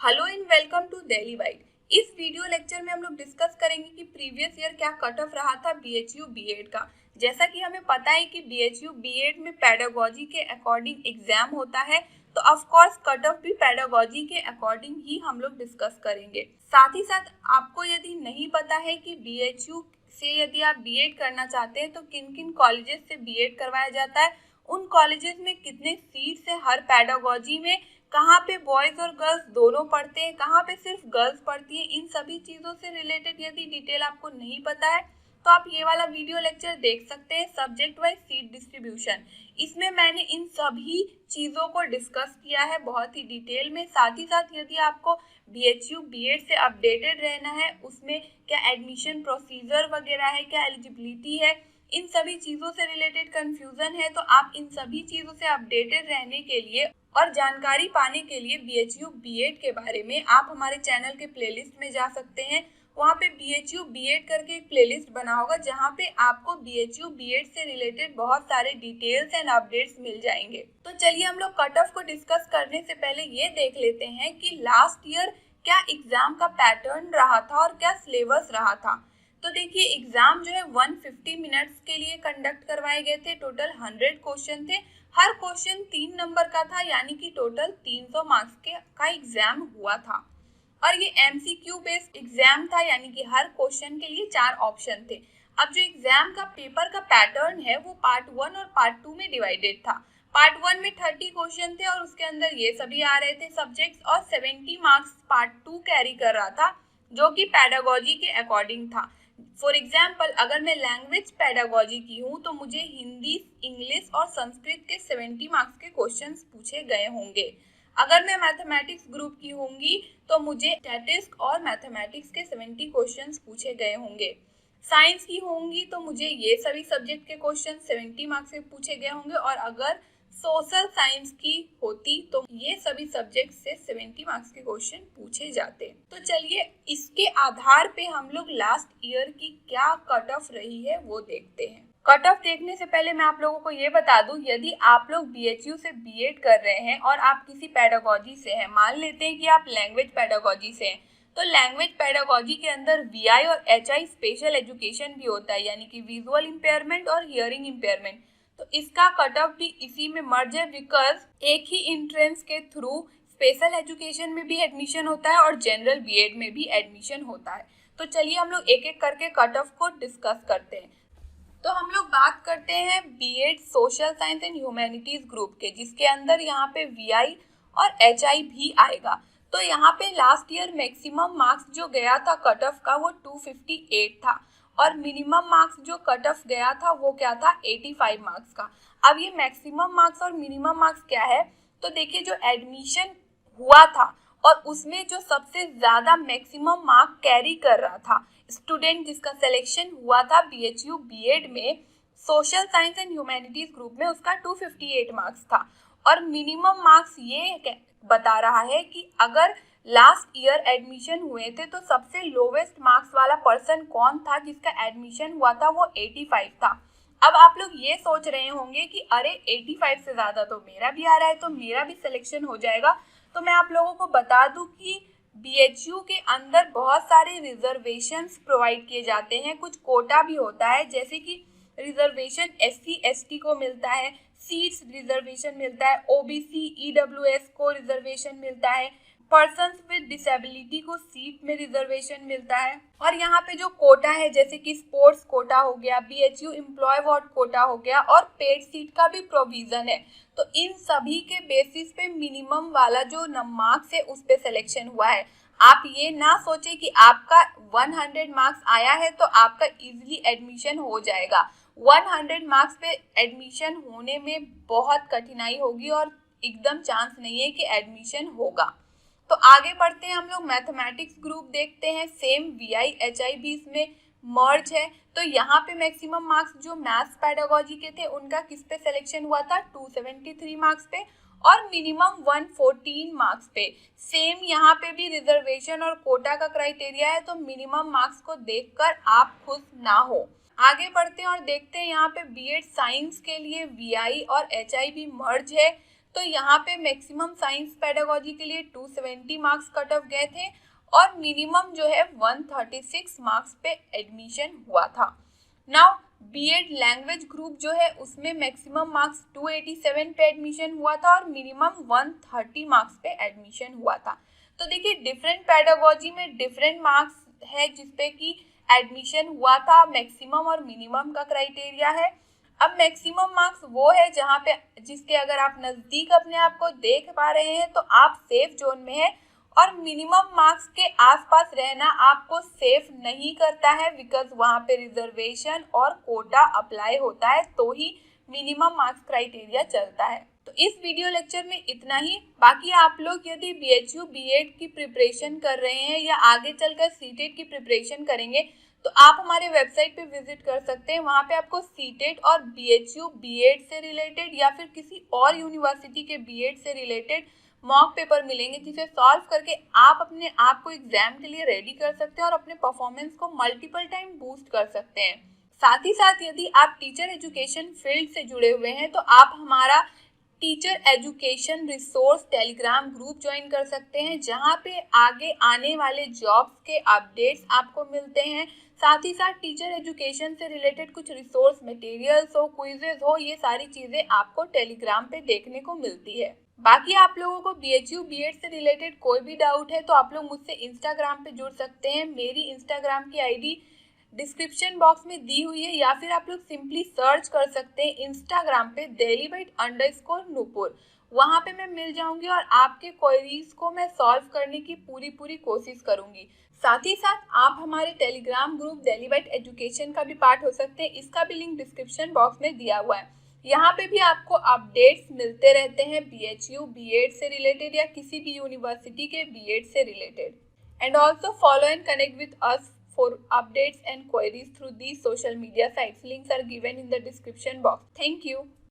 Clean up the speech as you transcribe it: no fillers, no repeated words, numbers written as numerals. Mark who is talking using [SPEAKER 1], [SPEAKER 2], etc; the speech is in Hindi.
[SPEAKER 1] Hello and welcome to Delhi wide. इस वीडियो लेक्चर में हम लोग डिस्कस करेंगे कि प्रीवियस ईयर क्या कट ऑफ रहा था बीएचयू बीएड का। जैसा कि हमें पता है कि बीएचयू बीएड में पेडागोजी के अकॉर्डिंग एग्जाम होता है, तो ऑफ कोर्स कट ऑफ भी पेडागोजी के अकॉर्डिंग ही हम लोग डिस्कस करेंगे। साथ ही साथ आपको यदि नहीं पता है कि बीएचयू से यदि आप बीएड करना चाहते हैं तो किन किन कॉलेजेस से बीएड करवाया जाता है, उन कॉलेजेस में कितने सीट्स है हर पेडागोजी में, कहाँ पे बॉयज और गर्ल्स दोनों पढ़ते हैं, कहाँ पे सिर्फ गर्ल्स पढ़ती हैं, इन सभी चीज़ों से रिलेटेड यदि डिटेल आपको नहीं पता है तो आप ये वाला वीडियो लेक्चर देख सकते हैं, सब्जेक्ट वाइज सीट डिस्ट्रीब्यूशन। इसमें मैंने इन सभी चीज़ों को डिस्कस किया है बहुत ही डिटेल में। साथ ही साथ यदि आपको बीएचयू बीएड से अपडेटेड रहना है, उसमें क्या एडमिशन प्रोसीजर वगैरह है, क्या एलिजिबिलिटी है, इन सभी चीज़ों से रिलेटेड कंफ्यूजन है, तो आप इन सभी चीज़ों से अपडेटेड रहने के लिए और जानकारी पाने के लिए बीएचयू बीएड के बारे में आप हमारे चैनल के प्लेलिस्ट में जा सकते हैं। वहाँ पे बीएचयू बीएड करके एक प्लेलिस्ट बना होगा जहाँ पे आपको बीएचयू बीएड से रिलेटेड बहुत सारे डिटेल्स एंड अपडेट्स मिल जाएंगे। तो चलिए हम लोग कट ऑफ को डिस्कस करने से पहले ये देख लेते हैं कि लास्ट ईयर क्या एग्जाम का पैटर्न रहा था और क्या सिलेबस रहा था। तो देखिए एग्जाम जो है 150 मिनट्स के लिए कंडक्ट करवाए गए थे। टोटल 100 क्वेश्चन थे, हर क्वेश्चन 3 नंबर का था, यानी कि टोटल 300 मार्क्स का एग्जाम हुआ था। और ये एमसीक्यू बेस्ड एग्जाम था, यानी कि हर क्वेश्चन के लिए 4 ऑप्शन थे। अब जो एग्जाम का पेपर का पैटर्न है वो पार्ट 1 और पार्ट 2 में डिवाइडेड था। पार्ट 1 में 30 क्वेश्चन थे और उसके अंदर ये सभी आ रहे थे सब्जेक्ट्स, और 70 मार्क्स पार्ट 2 कैरी कर रहा था जो कि पेडागोजी के अकॉर्डिंग था। फॉर एग्जाम्पल अगर मैं लैंग्वेज पेडागोजी की हूँ तो मुझे हिंदी, इंग्लिश और संस्कृत के 70 मार्क्स के क्वेश्चंस पूछे गए होंगे। अगर मैं मैथमेटिक्स ग्रुप की होंगी तो मुझे स्टैटिस्टिक्स और मैथमेटिक्स के 70 क्वेश्चंस पूछे गए होंगे। साइंस की होंगी तो मुझे ये सभी सब्जेक्ट के क्वेश्चन 70 मार्क्स के पूछे गए होंगे, और अगर सोशल साइंस की होती तो ये सभी सब्जेक्ट से 70 मार्क्स के क्वेश्चन पूछे जाते। तो चलिए इसके आधार पे हम लोग लास्ट ईयर की क्या कट ऑफ रही है वो देखते हैं। कट ऑफ देखने से पहले मैं आप लोगों को ये बता दूं, यदि आप लोग बीएचयू से बीएड कर रहे हैं और आप किसी पेडागोजी से हैं, मान लेते हैं कि आप लैंग्वेज पेडागोजी से हैं, तो लैंग्वेज पेडागोजी के अंदर वीआई और एचआई स्पेशल एजुकेशन भी होता है, यानी कि विजुअल इम्पेयरमेंट और हियरिंग इम्पेयरमेंट। तो इसका कट ऑफ भी इसी में मर्ज है, बिकॉज एक ही एंट्रेंस के थ्रू स्पेशल एजुकेशन में भी एडमिशन होता है और जनरल बीएड में भी एडमिशन होता है। तो चलिए हम लोग एक एक करके कट ऑफ को डिस्कस करते हैं। तो हम लोग बात करते हैं B Ed social science and humanities group के, जिसके अंदर यहाँ पे वीआई और एचआई भी आएगा। तो यहाँ पे लास्ट ईयर मैक्सिमम मार्क्स जो गया था कट ऑफ का वो 258 था, और मिनिमम मार्क्स जो कट ऑफ गया था वो क्या था 85 मार्क्स का। अब ये मैक्सिमम मार्क्स और मिनिमम मार्क्स क्या है, तो देखिए जो एडमिशन हुआ था और उसमें जो सबसे ज्यादा मैक्सिमम मार्क कैरी कर रहा था स्टूडेंट, जिसका सिलेक्शन हुआ था बीएचयू बीएड में social science and humanities group में, उसका 258 मार्क्स था। और मिनिमम मार्क्स ये बता रहा है कि अगर लास्ट ईयर एडमिशन हुए थे तो सबसे लोवेस्ट मार्क्स वाला पर्सन कौन था जिसका एडमिशन हुआ था, वो 85 था। अब आप लोग ये सोच रहे होंगे कि अरे 85 से ज्यादा तो मेरा भी आ रहा है, तो मेरा भी सिलेक्शन हो जाएगा। तो मैं आप लोगों को बता दूं कि बीएचयू के अंदर बहुत सारे रिजर्वेशंस प्रोवाइड किए जाते हैं, कुछ कोटा भी होता है, जैसे कि रिजर्वेशन एससी एसटी को मिलता है, सीट्स रिजर्वेशन मिलता है, ओबीसी ईडब्ल्यूएस को रिजर्वेशन मिलता है, पर्सन्स विद डिसेबिलिटी को सीट में रिजर्वेशन मिलता है। और यहाँ पे जो कोटा है जैसे कि स्पोर्ट्स कोटा हो गया, बीएचयू एम्प्लॉय वार्ड कोटा हो गया, और पेड सीट का भी प्रोविजन है। तो इन सभी के बेसिस पे मिनिमम वाला जो मार्क्स है उस पे सिलेक्शन हुआ है। आप ये ना सोचे कि आपका 100 मार्क्स आया है तो आपका इजीली एडमिशन हो जाएगा। 100 मार्क्स पे एडमिशन होने में बहुत कठिनाई होगी और एकदम चांस नहीं है कि एडमिशन होगा। तो आगे बढ़ते हैं हम लोग मैथमेटिक्स ग्रुप देखते हैं। सेम वीआई एचआई भी इसमें मर्ज है। तो यहाँ पे मैक्सिमम मार्क्स जो मैथ्स पेडागोजी के थे उनका किस पे सिलेक्शन हुआ था 273 मार्क्स पे, और मिनिमम 114 मार्क्स पे। सेम यहाँ पे भी रिजर्वेशन और कोटा का क्राइटेरिया है, तो मिनिमम मार्क्स को देखकर आप खुश ना हो। आगे बढ़ते हैं और देखते हैं यहाँ पे बीएड साइंस के लिए वीआई और एचआई भी मर्ज है। तो यहाँ पे मैक्सिमम साइंस पेडागोजी के लिए 270 मार्क्स कट ऑफ गए थे और मिनिमम जो है 136 मार्क्स पे एडमिशन हुआ था। नाउ बीएड लैंग्वेज ग्रुप जो है उसमें मैक्सिमम मार्क्स 287 पे एडमिशन हुआ था और मिनिमम 130 मार्क्स पे एडमिशन हुआ था। तो देखिए डिफरेंट पेडागोजी में डिफरेंट मार्क्स है जिसपे कि एडमिशन हुआ था, मैक्सिमम और मिनिमम का क्राइटेरिया है। अब मैक्सिमम मार्क्स वो है जहाँ पे जिसके अगर आप नज़दीक अपने आप को देख पा रहे हैं तो आप सेफ जोन में है, और मिनिमम मार्क्स के आसपास रहना आपको सेफ नहीं करता है बिकॉज वहाँ पे रिजर्वेशन और कोटा अप्लाई होता है, तो ही मिनिमम मार्क्स क्राइटेरिया चलता है। तो इस वीडियो लेक्चर में इतना ही। बाकी आप लोग यदि बीएचयू बीएड की प्रिपरेशन कर रहे हैं या आगे चलकर सीटेट की प्रिपरेशन करेंगे तो आप हमारे वेबसाइट पे विजिट कर सकते हैं। वहाँ पे आपको सीटेट और बीएचयू बीएड से रिलेटेड या फिर किसी और यूनिवर्सिटी के बीएड से रिलेटेड मॉक पेपर मिलेंगे जिसे सॉल्व करके आप अपने आप को एग्जाम के लिए रेडी कर सकते हैं और अपने परफॉर्मेंस को मल्टीपल टाइम बूस्ट कर सकते हैं। साथ ही साथ यदि आप टीचर एजुकेशन फील्ड से जुड़े हुए हैं तो आप हमारा teacher education resource Telegram group join कर सकते हैं, जहां पे आगे आने वाले जॉब्स के अपडेट्स आपको मिलते हैं। साथ ही साथ टीचर एजुकेशन से रिलेटेड कुछ रिसोर्स मटेरियल्स हो, क्विजेज हो, ये सारी चीजें आपको टेलीग्राम पे देखने को मिलती है। बाकी आप लोगों को बीएचयू बीएड से रिलेटेड कोई भी डाउट है तो आप लोग मुझसे इंस्टाग्राम पे जुड़ सकते हैं। मेरी इंस्टाग्राम की आईडी डिस्क्रिप्शन बॉक्स में दी हुई है या फिर आप लोग सिंपली सर्च कर सकते हैं इंस्टाग्राम पे delibite_nupur। वहाँ पे मैं मिल जाऊंगी और आपके क्वेरीज को मैं सॉल्व करने की पूरी कोशिश करूंगी। साथ ही साथ आप हमारे टेलीग्राम ग्रुप डेलीबाइट एजुकेशन का भी पार्ट हो सकते हैं, इसका भी लिंक डिस्क्रिप्शन बॉक्स में दिया हुआ है। यहाँ पे भी आपको अपडेट्स मिलते रहते हैं बीएचयू बीएड से रिलेटेड या किसी भी यूनिवर्सिटी के बीएड से related. And also follow and connect with us for updates and queries through these social media sites. Links are given in the description box. Thank you.